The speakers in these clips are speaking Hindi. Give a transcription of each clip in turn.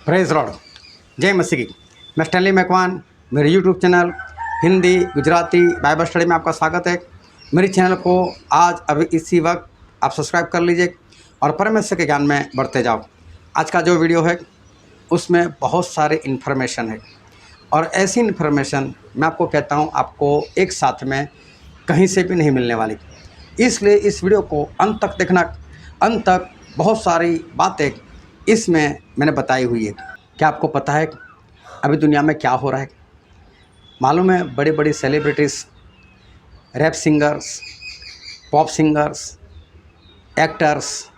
प्रेज लॉर्ड, जय मसीह की। मैं स्टैनली मैकवान, मेरे YouTube channel Hindi Gujarati Bible study में आपका स्वागत है। मेरे चैनल को आज अभी इसी वक्त आप सब्सक्राइब कर लीजिए और परमेश्वर के ज्ञान में बढ़ते जाओ। आज का जो वीडियो है उसमें बहुत सारे इन्फॉर्मेशन है और ऐसी इन्फॉर्मेशन मैं आपको कहता हूँ आपको एक साथ में कहीं से भी नहीं मिलने वाली। इसलिए इस वीडियो को अंत तक देखना। अंत तक बहुत सारी बातें इसमें मैंने बताई हुई है। क्या आपको पता है अभी दुनिया में क्या हो रहा है? मालूम है, बड़ी बड़ी celebrities, rap singers, pop singers, actors,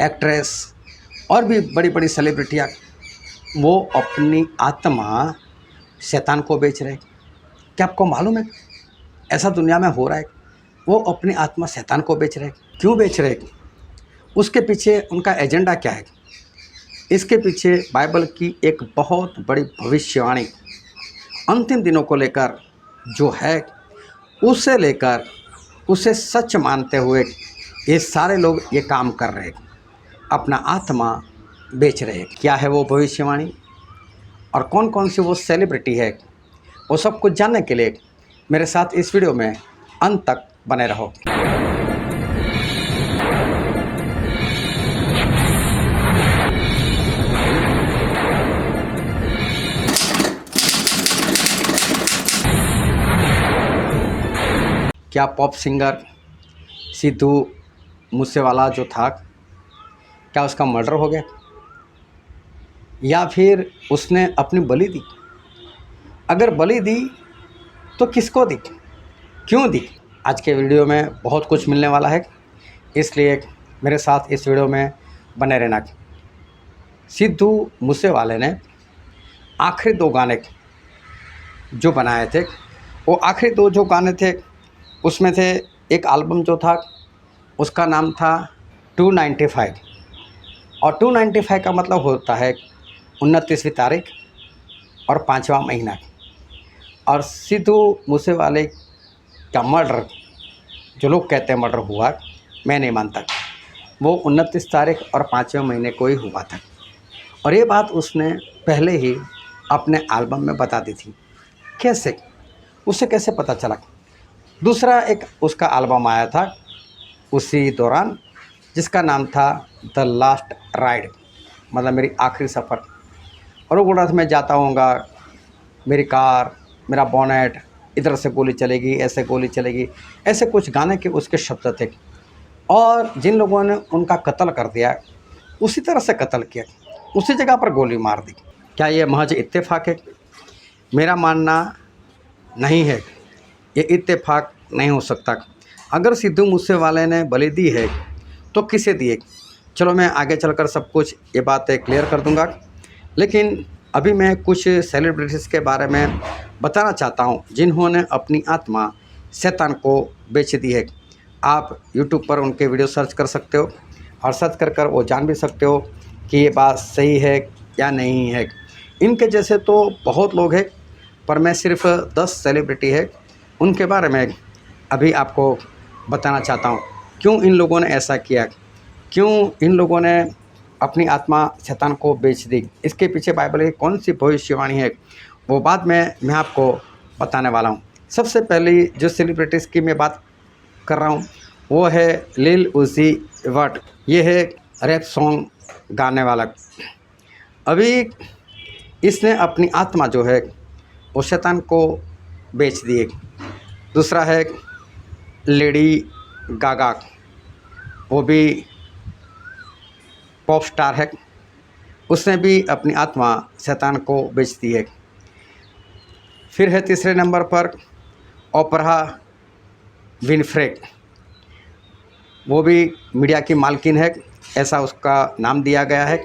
actress और भी बड़ी बड़ी सेलिब्रिटियाँ वो अपनी आत्मा शैतान को बेच रहे हैं। क्या आपको मालूम है ऐसा दुनिया में हो रहा है? वो अपनी आत्मा शैतान को बेच रहे हैं। क्यों बेच रहे हैं? उसके पीछे उनका एजेंडा क्या है? इसके पीछे बाइबल की एक बहुत बड़ी भविष्यवाणी अंतिम दिनों को लेकर जो है, उसे लेकर उसे सच मानते हुए ये सारे लोग ये काम कर रहे हैं, अपना आत्मा बेच रहे हैं। क्या है वो भविष्यवाणी और कौन कौन सी वो सेलिब्रिटी है, वो सब कुछ जानने के लिए मेरे साथ इस वीडियो में अंत तक बने रहो। क्या पॉप सिंगर सिद्धू मूसेवाला जो था, क्या उसका मर्डर हो गया या फिर उसने अपनी बलि दी? अगर बलि दी तो किसको दी, क्यों दी? आज के वीडियो में बहुत कुछ मिलने वाला है, इसलिए मेरे साथ इस वीडियो में बने रहना। सिद्धू मूसेवाले ने आखिरी 2 गाने जो बनाए थे, वो आखिरी 2 जो गाने थे उसमें थे एक एल्बम जो था उसका नाम था 295 और 295 का मतलब होता है 29वीं तारीख और 5वां महीना। और सिद्धू मूसेवाले का मर्डर, जो लोग कहते हैं मर्डर हुआ, मैं नहीं मानता। वो 29 तारीख और 5वें महीने को ही हुआ था और ये बात उसने पहले ही अपने एल्बम में बता दी थी। कैसे? उसे कैसे पता चला? दूसरा एक उसका एल्बम आया था उसी दौरान जिसका नाम था द लास्ट राइड, मतलब मेरी आखिरी सफ़र। और वो बोल रहा था मैं जाता हूँगा, मेरी कार, मेरा बोनेट, इधर से गोली चलेगी, ऐसे गोली चलेगी, ऐसे कुछ गाने के उसके शब्द थे। और जिन लोगों ने उनका कत्ल कर दिया उसी तरह से कत्ल किया, उसी जगह पर गोली मार दी। क्या ये महज इत्तेफाक है? मेरा मानना नहीं है, ये इत्तेफाक नहीं हो सकता। अगर सिद्धू मूसेवाले ने बलि दी है तो किसे दिए? चलो मैं आगे चलकर सब कुछ ये बातें क्लियर कर दूंगा, लेकिन अभी मैं कुछ सेलिब्रिटीज़ के बारे में बताना चाहता हूँ जिन्होंने अपनी आत्मा शैतान को बेच दी है। आप यूट्यूब पर उनके वीडियो सर्च कर सकते हो और सर्च कर वो जान भी सकते हो कि ये बात सही है या नहीं है। इनके जैसे तो बहुत लोग हैं, पर मैं सिर्फ 10 सेलिब्रिटी है उनके बारे में अभी आपको बताना चाहता हूँ। क्यों इन लोगों ने ऐसा किया, क्यों इन लोगों ने अपनी आत्मा शैतान को बेच दी, इसके पीछे बाइबल की कौन सी भविष्यवाणी है, वो बात मैं आपको बताने वाला हूँ। सबसे पहली जो सेलिब्रिटीज़ की मैं बात कर रहा हूँ वो है लिल उजी वर्ट। ये है रैप सॉन्ग गाने वाला। अभी इसने अपनी आत्मा जो है वो शैतान को बेच दी है। दूसरा है लेडी गागा, वो भी पॉप स्टार है, उसने भी अपनी आत्मा शैतान को बेच दी है। फिर है तीसरे नंबर पर ओपरा विनफ्रे, वो भी मीडिया की मालकिन है, ऐसा उसका नाम दिया गया है,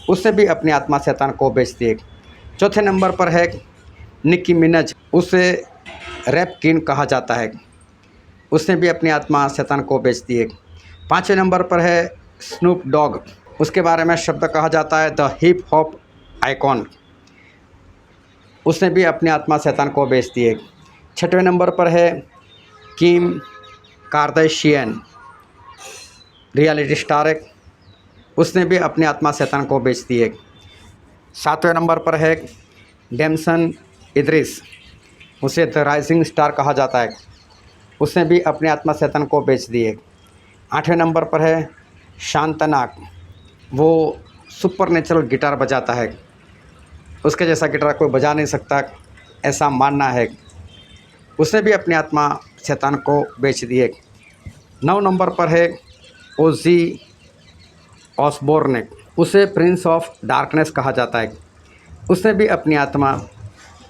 उसने भी अपनी आत्मा शैतान को बेच दी है। चौथे नंबर पर है निकी मिनज, उसे रैप किंग कहा जाता है, उसने भी अपनी आत्मा शैतान को बेच दी है। 5वें नंबर पर है स्नूप डॉग, उसके बारे में शब्द कहा जाता है द हिप हॉप आइकॉन, उसने भी अपनी आत्मा शैतान को बेच दी है। 6वें नंबर पर है किम कार्दाशियन, रियलिटी स्टार है, उसने भी अपनी आत्मा शैतान को बेच दी है। 7वें नंबर पर है डेमसन इद्रिस, उसे द राइजिंग स्टार कहा जाता है, उसने भी अपनी आत्मा शैतान को बेच दी है। 8वें नंबर पर है शांतनाक, वो सुपरनेचुरल गिटार बजाता है, उसके जैसा गिटार कोई बजा नहीं सकता ऐसा मानना है, उसने भी अपनी आत्मा शैतान को बेच दी है। 9 नंबर पर है ओजी ऑसबोर्न, उसे प्रिंस ऑफ डार्कनेस कहा जाता है, उसने भी अपनी आत्मा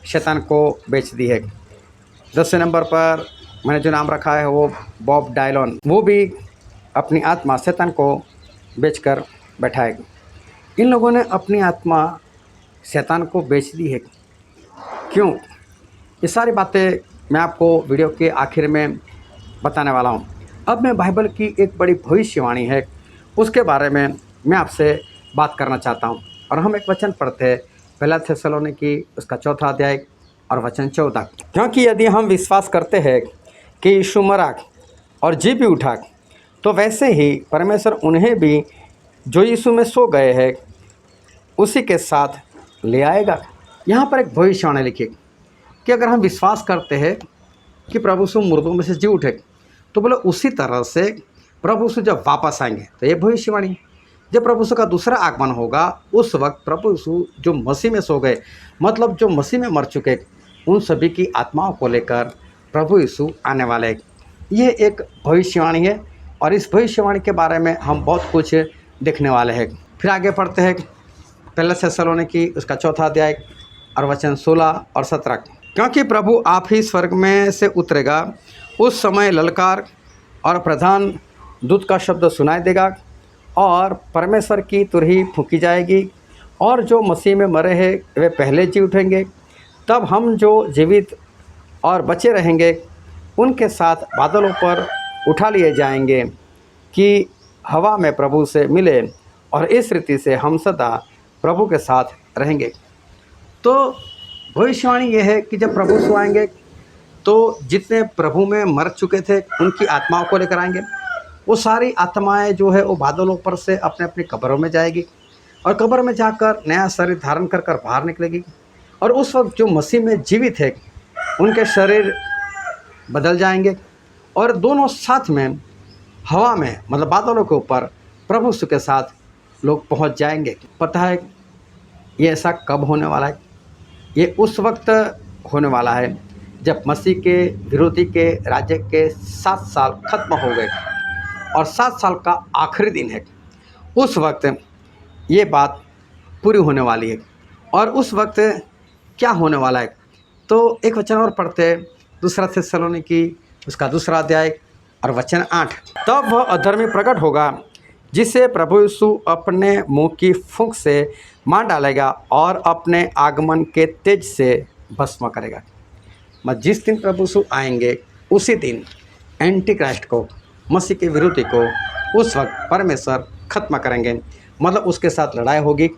शैतान को बेच दी है। 10वें नंबर पर मैंने जो नाम रखा है वो बॉब डायलन, वो भी अपनी आत्मा शैतान को बेचकर बैठा है। इन लोगों ने अपनी आत्मा शैतान को बेच दी है। क्यों? ये सारी बातें मैं आपको वीडियो के आखिर में बताने वाला हूँ। अब मैं बाइबल की एक बड़ी भविष्यवाणी है उसके बारे में मैं आपसे बात करना चाहता हूँ। और हम एक वचन पढ़ते हैं, पहला थिस्सलुनीकी उसका 4था अध्याय और वचन 14। क्योंकि यदि हम विश्वास करते हैं कि यीशु मरा और जी भी उठा, तो वैसे ही परमेश्वर उन्हें भी जो यीशु में सो गए हैं उसी के साथ ले आएगा। यहाँ पर एक भविष्यवाणी लिखी कि अगर हम विश्वास करते हैं कि प्रभु यीशु मुर्दों में से जी उठे, तो बोले उसी तरह से प्रभु यीशु जब वापस आएंगे, तो ये भविष्यवाणी जब प्रभु यीशु का दूसरा आगमन होगा उस वक्त प्रभु यीशु जो मसीह में सो गए, मतलब जो मसीह में मर चुके, उन सभी की आत्माओं को लेकर प्रभु यीशु आने वाले हैं। ये एक भविष्यवाणी है और इस भविष्यवाणी के बारे में हम बहुत कुछ देखने वाले हैं। फिर आगे पढ़ते हैं पहला थिस्सलुनीकी उसका 4था अध्याय और वचन 16 और 17। क्योंकि प्रभु आप ही स्वर्ग में से उतरेगा, उस समय ललकार और प्रधान दूत का शब्द सुनाई देगा और परमेश्वर की तुरही फूंकी जाएगी और जो मसीह में मरे हैं वे पहले जी उठेंगे। तब हम जो जीवित और बचे रहेंगे उनके साथ बादलों पर उठा लिए जाएंगे कि हवा में प्रभु से मिले और इस रीति से हम सदा प्रभु के साथ रहेंगे। तो भविष्यवाणी यह है कि जब प्रभु यीशु आएंगे तो जितने प्रभु में मर चुके थे उनकी आत्माओं को लेकर आएंगे। वो सारी आत्माएं जो है वो बादलों पर से अपने अपनी कब्रों में जाएगी और कब्र में जाकर नया शरीर धारण कर कर बाहर निकलेगी। और उस वक्त जो मसीह में जीवित है उनके शरीर बदल जाएंगे और दोनों साथ में हवा में, मतलब बादलों के ऊपर प्रभु यीशु के साथ लोग पहुंच जाएंगे। पता है ये ऐसा कब होने वाला है? ये उस वक्त होने वाला है जब मसीह के विरोधी के राज्य के 7 साल खत्म हो गए और 7 साल का आखिरी दिन है। उस वक्त ये बात पूरी होने वाली है। और उस वक्त क्या होने वाला है? तो एक वचन और पढ़ते हैं, दूसरा थिस्सलुनीकी उसका 2रा अध्याय और वचन 8। तब वह अधर्मी प्रकट होगा जिसे प्रभु यीशु अपने मुंह की फूंक से मार डालेगा और अपने आगमन के तेज से भस्म करेगा। मतलब जिस दिन प्रभु यीशु आएंगे उसी दिन एंटी क्राइस्ट को, मसीह के विरोधी को, उस वक्त परमेश्वर खत्म करेंगे। मतलब उसके साथ लड़ाई होगी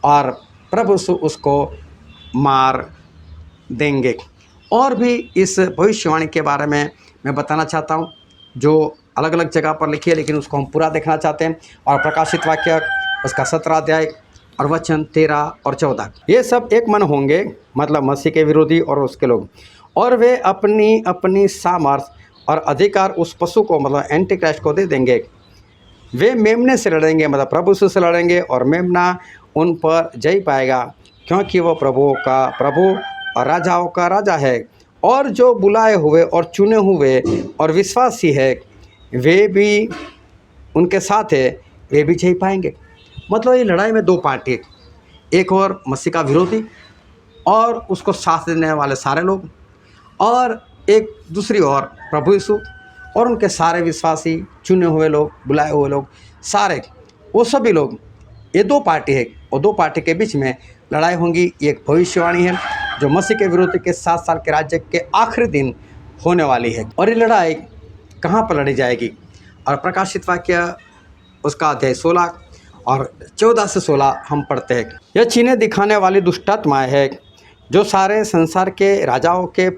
और प्रभु यीशु उसको मार देंगे। और भी इस भविष्यवाणी के बारे में मैं बताना चाहता हूँ जो अलग अलग जगह पर लिखी है, लेकिन उसको हम पूरा देखना चाहते हैं। और प्रकाशित वाक्य उसका 17 अध्याय और वचन 13 और 14, ये सब एक मन होंगे, मतलब मसीह के विरोधी और उसके लोग, और वे अपनी अपनी सामर्थ और अधिकार उस पशु को, मतलब एंटी क्राइस्ट को दे देंगे। वे मेमने से लड़ेंगे, मतलब प्रभु यीशु से लड़ेंगे और मेमना उन पर जय पाएगा, क्योंकि वो प्रभुओं का प्रभु और राजाओं का राजा है। और जो बुलाए हुए और चुने हुए और विश्वासी है वे भी उनके साथ है, वे भी जय पाएंगे। मतलब ये लड़ाई में 2 पार्टी है, एक और मसीह का विरोधी और उसको साथ देने वाले सारे लोग, और एक दूसरी ओर प्रभु यीशु और उनके सारे विश्वासी, चुने हुए लोग, बुलाए हुए लोग, सारे वो सभी लोग। ये 2 पार्टी है और 2 पार्टी के बीच में लड़ाई होंगी। ये एक भविष्यवाणी है जो मसीह के विरोधी के 7 साल के राज्य के आखिरी दिन होने वाली है। और ये लड़ाई कहाँ पर लड़ी जाएगी? और प्रकाशित वाक्य उसका अध्याय 16 और 14 से 16 हम पढ़ते हैं। यह चीनें दिखाने वाली दुष्टात्माएँ है जो सारे संसार के राजाओं के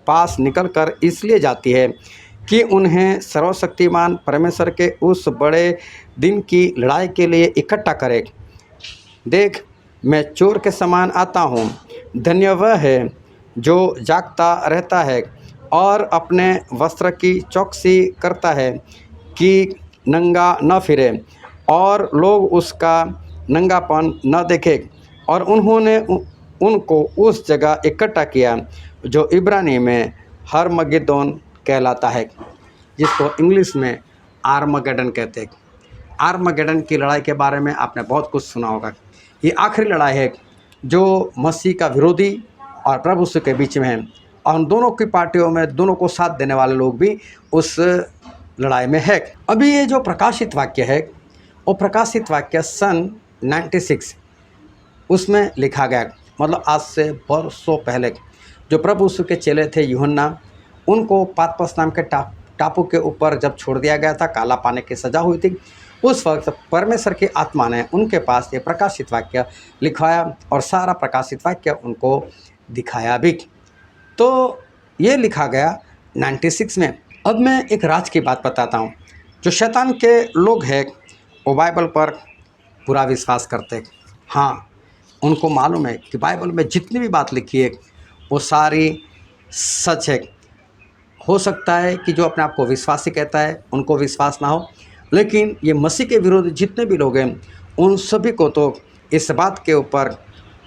पास निकलकर इसलिए जाती है कि उन्हें सर्वशक्तिमान परमेश्वर के उस बड़े दिन की लड़ाई के लिए इकट्ठा करे। देख, मैं चोर के समान आता हूँ। धन्य वह है जो जागता रहता है और अपने वस्त्र की चौकसी करता है कि नंगा न फिरे और लोग उसका नंगापन न देखें। और उन्होंने उनको उस जगह इकट्ठा किया जो इब्रानी में हरमगिद्दोन कहलाता है, जिसको इंग्लिश में आर्मगेडन कहते हैं। आर्मगेडन की लड़ाई के बारे में आपने बहुत कुछ सुना होगा। ये आखिरी लड़ाई है जो मसीह का विरोधी और प्रभु यीशु के बीच में है, और उन दोनों की पार्टियों में दोनों को साथ देने वाले लोग भी उस लड़ाई में है। अभी ये जो प्रकाशित वाक्य है वो प्रकाशित वाक्य सन 96 उसमें लिखा गया, मतलब आज से बरसों पहले जो प्रभु यीशु के चेले थे यूहन्ना, उनको पातमोस नाम के टापू के ऊपर जब छोड़ दिया गया था, काला पानी की सज़ा हुई थी, उस वक्त परमेश्वर की आत्मा ने उनके पास ये प्रकाशित वाक्य लिखवाया और सारा प्रकाशित वाक्य उनको दिखाया भी। तो ये लिखा गया 96 में। अब मैं एक राज की बात बताता हूँ। जो शैतान के लोग हैं वो बाइबल पर पूरा विश्वास करते हैं। हाँ, उनको मालूम है कि बाइबल में जितनी भी बात लिखी है वो सारी सच है। हो सकता है कि जो अपने आप को विश्वासी कहता है उनको विश्वास ना हो, लेकिन ये मसीह के विरोधी जितने भी लोग हैं उन सभी को तो इस बात के ऊपर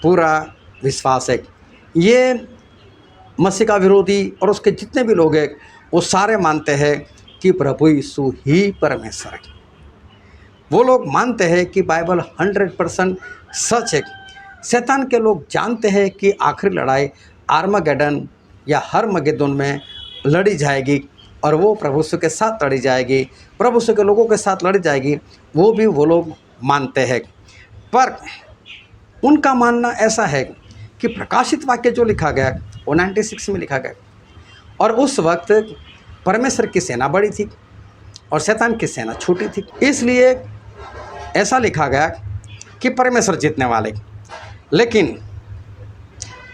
पूरा विश्वास है। ये मसीह का विरोधी और उसके जितने भी लोग हैं वो सारे मानते हैं कि प्रभु यीशु ही परमेश्वर है। वो लोग मानते हैं कि बाइबल 100% सच है। शैतान के लोग जानते हैं कि आखिरी लड़ाई आर्मगेडन या हरमगिद्दोन में लड़ी जाएगी और वो प्रभु यीशु के साथ लड़ी जाएगी, प्रभु यीशु के लोगों के साथ लड़ी जाएगी, वो भी वो लोग मानते हैं। पर उनका मानना ऐसा है कि प्रकाशित वाक्य जो लिखा गया वो 96 में लिखा गया, और उस वक्त परमेश्वर की सेना बड़ी थी और शैतान की सेना छोटी थी। इसलिए ऐसा लिखा गया कि परमेश्वर जीतने वाले, लेकिन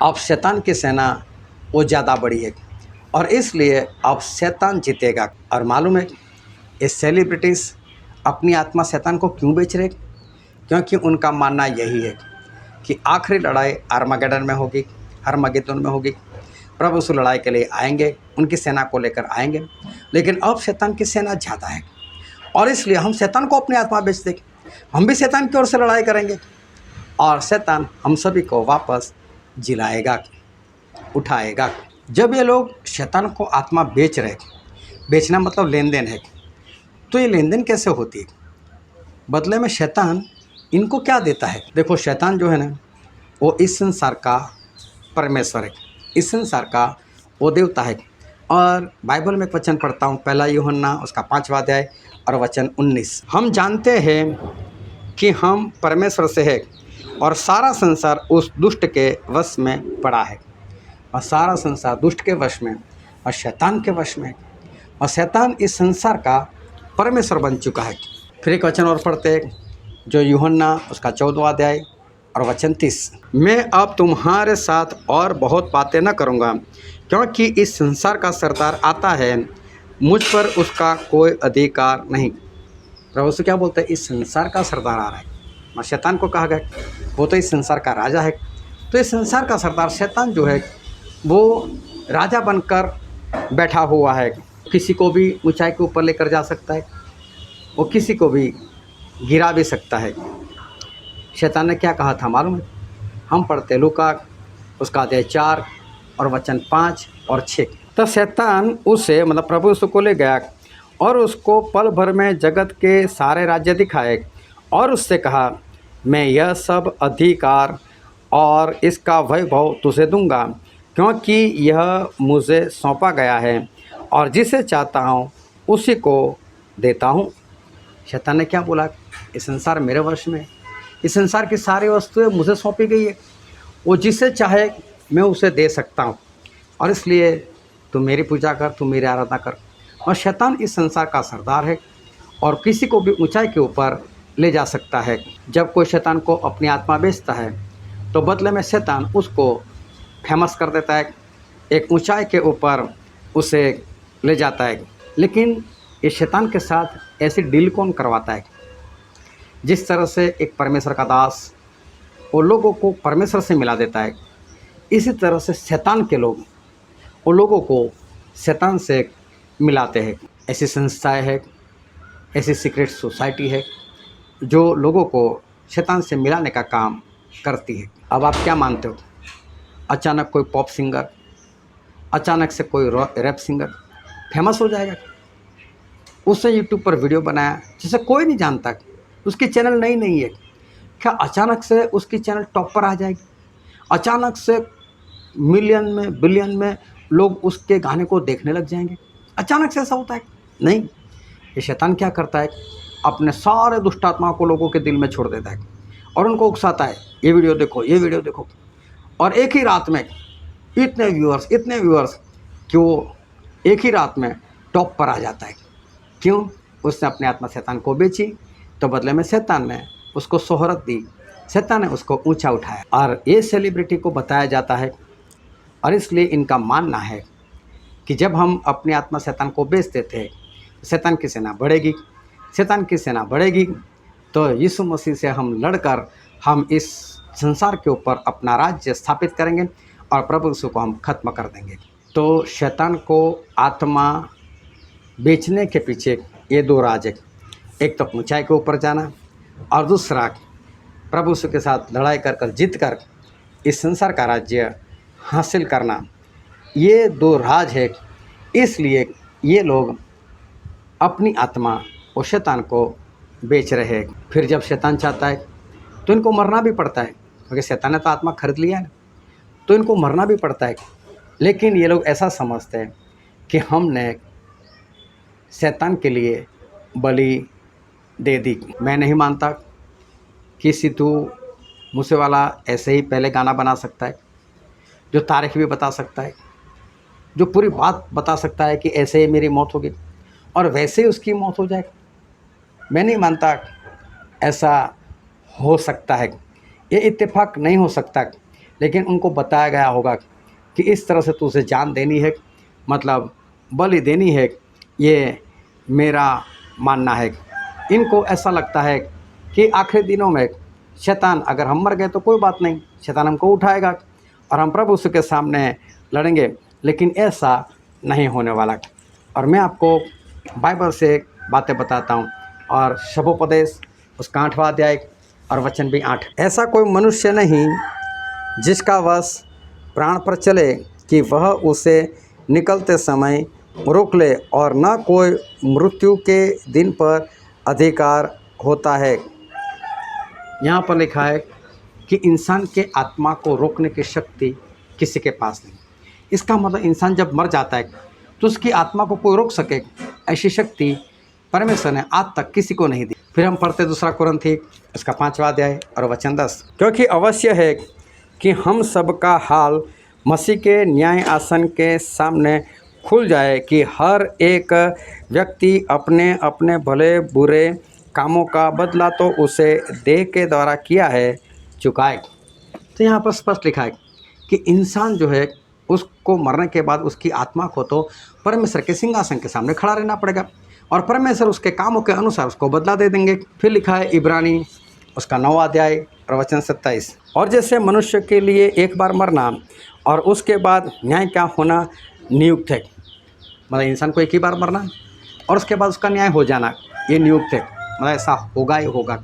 अब शैतान की सेना वो ज़्यादा बड़ी है और इसलिए अब शैतान जीतेगा। और मालूम है ये सेलिब्रिटीज़ अपनी आत्मा शैतान को क्यों बेच रहे? क्योंकि उनका मानना यही है कि आखिरी लड़ाई आर्मागेडन में होगी, हरमगिद्दोन में होगी। प्रभु यीशु लड़ाई के लिए आएंगे, उनकी सेना को लेकर आएंगे, लेकिन अब शैतान की सेना ज़्यादा है और इसलिए हम शैतान को अपनी आत्मा बेच देंगे। हम भी शैतान की ओर से लड़ाई करेंगे और शैतान हम सभी को वापस जिलाएगा, उठाएगा। जब ये लोग शैतान को आत्मा बेच रहे, बेचना मतलब लेन देन है, तो ये लेन देन कैसे होती है? बदले में शैतान इनको क्या देता है? देखो, शैतान जो है ना वो इस संसार का परमेश्वर है, इस संसार का वो देवता है। और बाइबल में एक वचन पढ़ता हूँ, पहला यूहन्ना उसका 5वां अध्याय और वचन 19। हम जानते हैं कि हम परमेश्वर से है और सारा संसार उस दुष्ट के वश में पड़ा है। और सारा संसार दुष्ट के वश में और शैतान के वश में, और शैतान इस संसार का परमेश्वर बन चुका है। फिर एक वचन और पढ़ते हैं जो यूहन्ना उसका 14वां अध्याय और वचन 30। मैं अब तुम्हारे साथ और बहुत बातें न करूँगा, क्योंकि इस संसार का सरदार आता है, मुझ पर उसका कोई अधिकार नहीं। प्रभु से क्या बोलते हैं? इस संसार का सरदार आ रहा है। और शैतान को कहा गया वो तो इस संसार का राजा है। तो इस संसार का सरदार शैतान जो है वो राजा बनकर बैठा हुआ है। किसी को भी ऊंचाई के ऊपर लेकर जा सकता है, वो किसी को भी गिरा भी सकता है। शैतान ने क्या कहा था मालूम है? हम पढ़ते लूका उसका अध्याय 4 और वचन 5 और 6। तब शैतान उसे मतलब प्रभु यीशु को ले गया और उसको पल भर में जगत के सारे राज्य दिखाए और उससे कहा, मैं यह सब अधिकार और इसका वैभव तुझे दूंगा, क्योंकि यह मुझे सौंपा गया है और जिसे चाहता हूँ उसी को देता हूँ। शैतान ने क्या बोला? इस संसार मेरे वश में, इस संसार की सारी वस्तुएं मुझे सौंपी गई है, वो जिसे चाहे मैं उसे दे सकता हूँ, और इसलिए तू मेरी पूजा कर, तू मेरी आराधना कर। और शैतान इस संसार का सरदार है और किसी को भी ऊंचाई के ऊपर ले जा सकता है। जब कोई शैतान को अपनी आत्मा बेचता है तो बदले में शैतान उसको फेमस कर देता है, एक ऊंचाई के ऊपर उसे ले जाता है। लेकिन इस शैतान के साथ ऐसी डील कौन करवाता है? जिस तरह से एक परमेश्वर का दास वो लोगों को परमेश्वर से मिला देता है, इसी तरह से शैतान के लोग उन लोगों को शैतान से मिलाते हैं। ऐसी संस्थाएं हैं, ऐसी सीक्रेट सोसाइटी है जो लोगों को शैतान से मिलाने का काम करती है। अब आप क्या मानते हो, अचानक कोई पॉप सिंगर, अचानक से कोई रैप सिंगर फेमस हो जाएगा? उसने यूट्यूब पर वीडियो बनाया जिसे कोई नहीं जानता, उसकी चैनल नहीं है, क्या अचानक से उसकी चैनल टॉप पर आ जाएगी? अचानक से मिलियन में बिलियन में लोग उसके गाने को देखने लग जाएंगे? अचानक से ऐसा होता है? नहीं। ये शैतान क्या करता है, अपने सारे दुष्ट आत्माओं को लोगों के दिल में छोड़ देता है और उनको उकसाता है, ये वीडियो देखो, ये वीडियो देखो। और एक ही रात में इतने व्यूअर्स कि वो एक ही रात में टॉप पर आ जाता है। क्यों? उसने अपनी आत्मा शैतान को बेची, तो बदले में शैतान ने उसको शोहरत दी, शैतान ने उसको ऊंचा उठाया। और ये सेलिब्रिटी को बताया जाता है, और इसलिए इनका मानना है कि जब हम अपनी आत्मा शैतान को बेच देते हैं, शैतान की सेना बढ़ेगी, शैतान की सेना बढ़ेगी तो यीशु मसीह से हम लड़कर हम इस संसार के ऊपर अपना राज्य स्थापित करेंगे और प्रभु यीशु को हम खत्म कर देंगे। तो शैतान को आत्मा बेचने के पीछे ये दो राज है, एक तो ऊंचाई के ऊपर जाना और दूसरा प्रभु यीशु के साथ लड़ाई कर जीत कर इस संसार का राज्य हासिल करना। ये दो राज है, इसलिए ये लोग अपनी आत्मा और शैतान को बेच रहे हैं। फिर जब शैतान चाहता है तो इनको मरना भी पड़ता है, क्योंकि शैतान ने तो आत्मा खरीद लिया है, तो इनको मरना भी पड़ता है। लेकिन ये लोग ऐसा समझते हैं कि हमने शैतान के लिए बलि दे दी। मैं नहीं मानता कि सिद्धू मूसेवाला ऐसे ही पहले गाना बना सकता है, जो तारीख भी बता सकता है, जो पूरी बात बता सकता है कि ऐसे ही मेरी मौत होगी और वैसे ही उसकी मौत हो जाएगी। मैं नहीं मानता ऐसा हो सकता है, ये इत्तेफाक नहीं हो सकता। लेकिन उनको बताया गया होगा कि इस तरह से तुझे जान देनी है, मतलब बलि देनी है, ये मेरा मानना है। इनको ऐसा लगता है कि आखिरी दिनों में शैतान, अगर हम मर गए तो कोई बात नहीं, शैतान हमको उठाएगा और हम प्रभु यीशु के सामने लड़ेंगे। लेकिन ऐसा नहीं होने वाला। और मैं आपको बाइबल से बातें बताता हूँ, और शबोपदेश उसका 8वां अध्याय और वचन भी 8। ऐसा कोई मनुष्य नहीं जिसका वश प्राण पर चले कि वह उसे निकलते समय रोक ले, और न कोई मृत्यु के दिन पर अधिकार होता है। यहाँ पर लिखा है कि इंसान के आत्मा को रोकने की शक्ति किसी के पास नहीं। इसका मतलब इंसान जब मर जाता है तो उसकी आत्मा को कोई रोक सके, ऐसी शक्ति परमेश्वर ने आज तक किसी को नहीं दी। फिर हम पढ़ते 2 कुरिन्थी उसका 5वां अध्याय और वचन 10। क्योंकि अवश्य है कि हम सबका हाल मसीह के न्याय आसन के सामने खुल जाए, कि हर एक व्यक्ति अपने अपने भले बुरे कामों का बदला तो उसे देह के द्वारा किया है चुकाए। तो यहाँ पर स्पष्ट लिखा है कि इंसान जो है उसको मरने के बाद उसकी आत्मा को तो परमेश्वर के सिंहासन के सामने खड़ा रहना पड़ेगा, और परमेश्वर उसके कामों के अनुसार उसको बदला दे देंगे। फिर लिखा है इब्रानी उसका 9वां अध्याय और वचन 27। और जैसे मनुष्य के लिए एक बार मरना और उसके बाद न्याय का होना नियुक्त है, मतलब इंसान को एक ही बार मरना और उसके बाद उसका न्याय हो जाना, ये नियुक्त है, मतलब ऐसा होगा ही होगा।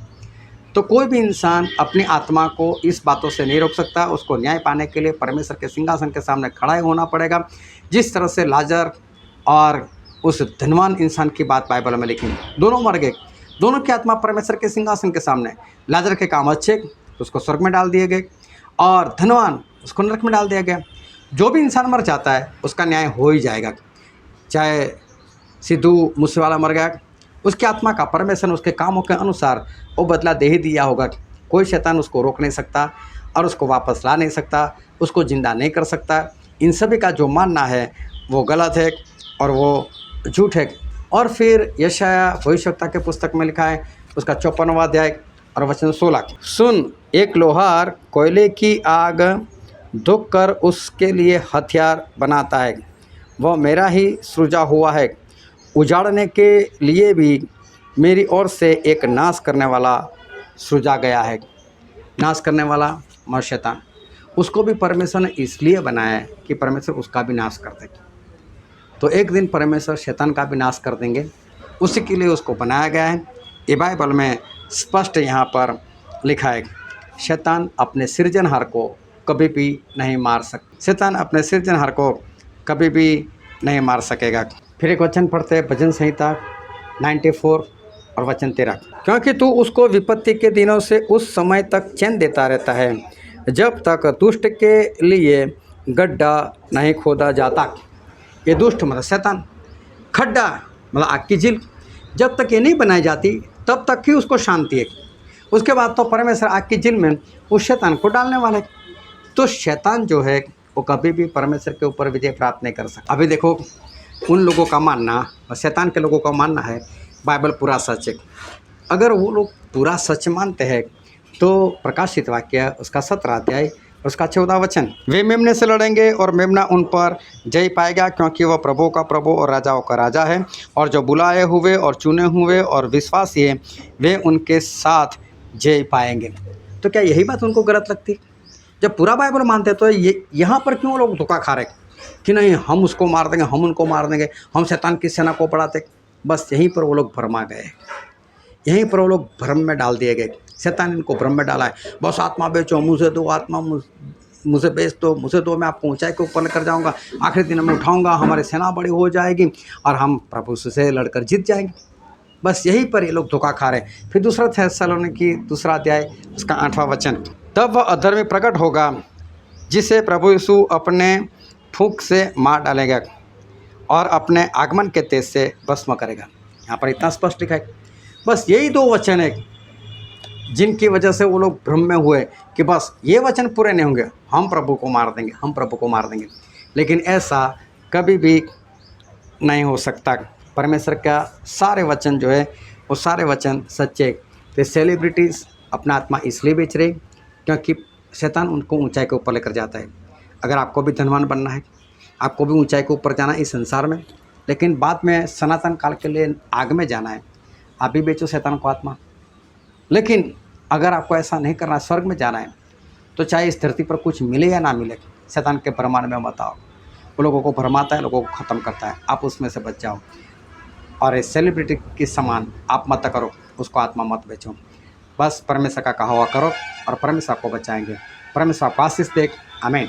तो कोई भी इंसान अपनी आत्मा को इस बातों से नहीं रोक सकता। उसको न्याय पाने के लिए परमेश्वर के सिंहासन के सामने खड़ा होना पड़ेगा। जिस तरह से लाजर और उस धनवान इंसान की बात बाइबल में लिखी, दोनों मर गए, दोनों की आत्मा परमेश्वर के सिंहासन के सामने। लाजर के काम अच्छे तो उसको स्वर्ग में डाल दिए गए, और धनवान उसको नरक में डाल दिया गया। जो भी इंसान मर जाता है उसका न्याय हो ही जाएगा। चाहे सिद्धू मूसेवाला मर गया, उसकी आत्मा का परमेश्वर ने उसके कामों के अनुसार वो बदला दे ही दिया होगा। कोई शैतान उसको रोक नहीं सकता और उसको वापस ला नहीं सकता, उसको जिंदा नहीं कर सकता। इन सभी का जो मानना है वो गलत है और वो झूठ है। और फिर यशाया भविष्यवक्ता के पुस्तक में लिखा है उसका 54वां अध्याय और वचन 16। सुन, एक लोहार कोयले की आग धुक कर उसके लिए हथियार बनाता है, वह मेरा ही सृजा हुआ है। उजाड़ने के लिए भी मेरी ओर से एक नाश करने वाला सृजा गया है। नाश करने वाला मर शैतान, उसको भी परमेश्वर ने इसलिए बनाया है कि परमेश्वर उसका भी नाश कर देगा। तो एक दिन परमेश्वर शैतान का भी नाश कर देंगे, उसी के लिए उसको बनाया गया है। ये बाइबल में स्पष्ट यहाँ पर लिखा है, शैतान अपने सृजनहार को कभी भी नहीं मार शैतान अपने सृजनहार को कभी भी नहीं मार सकेगा। फिर एक वचन पढ़ते हैं, भजन संहिता 94 और वचन 13, क्योंकि तू उसको विपत्ति के दिनों से उस समय तक चैन देता रहता है जब तक दुष्ट के लिए गड्ढा नहीं खोदा जाता। ये दुष्ट मतलब शैतान, खड्डा मतलब आग की झील, जब तक ये नहीं बनाई जाती तब तक ही उसको शांति है। उसके बाद तो परमेश्वर आग की झील में उस शैतान को डालने वाला है। तो शैतान जो है वो कभी भी परमेश्वर के ऊपर विजय प्राप्त नहीं कर सकता। अभी देखो, उन लोगों का मानना और शैतान के लोगों का मानना है बाइबल पूरा सच है। अगर वो लोग पूरा सच मानते हैं तो प्रकाशित वाक्य उसका 17 अध्याय उसका 14 वचन, वे मेमने से लड़ेंगे और मेमना उन पर जय पाएगा, क्योंकि वह प्रभु का प्रभु और राजाओं का राजा है, और जो बुलाए हुए और चुने हुए और विश्वासी हैं वे उनके साथ जय पाएंगे। तो क्या यही बात उनको गलत लगती? जब पूरा बाइबल मानते तो ये यहाँ पर क्यों लोग धोखा खा रहे कि नहीं हम उसको मार देंगे, हम उनको मार देंगे, हम शैतान की सेना को बढ़ाते? बस यहीं पर वो लोग भरमा गए, यहीं पर वो लोग भ्रम में डाल दिए गए। शैतान इनको भ्रम में डाला है, बस आत्मा बेचो, मुझे दो आत्मा, मुझे बेच दो, मुझे दो, मैं आपको ऊंचाई के ऊपर लेकर जाऊंगा, आखिरी दिन में उठाऊंगा, हमारी सेना बड़ी हो जाएगी और हम प्रभु से लड़कर जीत जाएंगे। बस यहीं पर ये लोग धोखा खा रहे हैं। फिर दूसरा थेसलोनिकी 2 अध्याय उसका 8वां वचन, तब वह अधर्मी प्रकट होगा जिसे प्रभु यीशु अपने फूंक से मार डालेगा और अपने आगमन के तेज से भस्म करेगा। यहाँ पर इतना स्पष्ट लिखा है। बस यही 2 वचन है जिनकी वजह से वो लोग भ्रम में हुए कि बस ये वचन पूरे नहीं होंगे, हम प्रभु को मार देंगे, हम प्रभु को मार देंगे। लेकिन ऐसा कभी भी नहीं हो सकता। परमेश्वर का सारे वचन जो है वो सारे वचन सच्चे। तो सेलिब्रिटीज़ अपना आत्मा इसलिए बेच रहे क्योंकि शैतान उनको ऊंचाई के ऊपर लेकर जाता है। अगर आपको भी धनवान बनना है, आपको भी ऊंचाई के ऊपर जाना है इस संसार में, लेकिन बाद में सनातन काल के लिए आग में जाना है, आप भी बेचो शैतान को आत्मा। लेकिन अगर आपको ऐसा नहीं करना, स्वर्ग में जाना है, तो चाहे इस धरती पर कुछ मिले या ना मिले, शैतान के भरमाने में मत आओ। वो लोगों को भरमाता है, लोगों को ख़त्म करता है, आप उसमें से बच जाओ। और इस सेलिब्रिटी के समान आप मत करो, उसको आत्मा मत बेचो। बस परमेश्वर का कहा हुआ करो और परमेश्वर आपको बचाएंगे। परमेश्वर आपको आशीष दे। आमीन।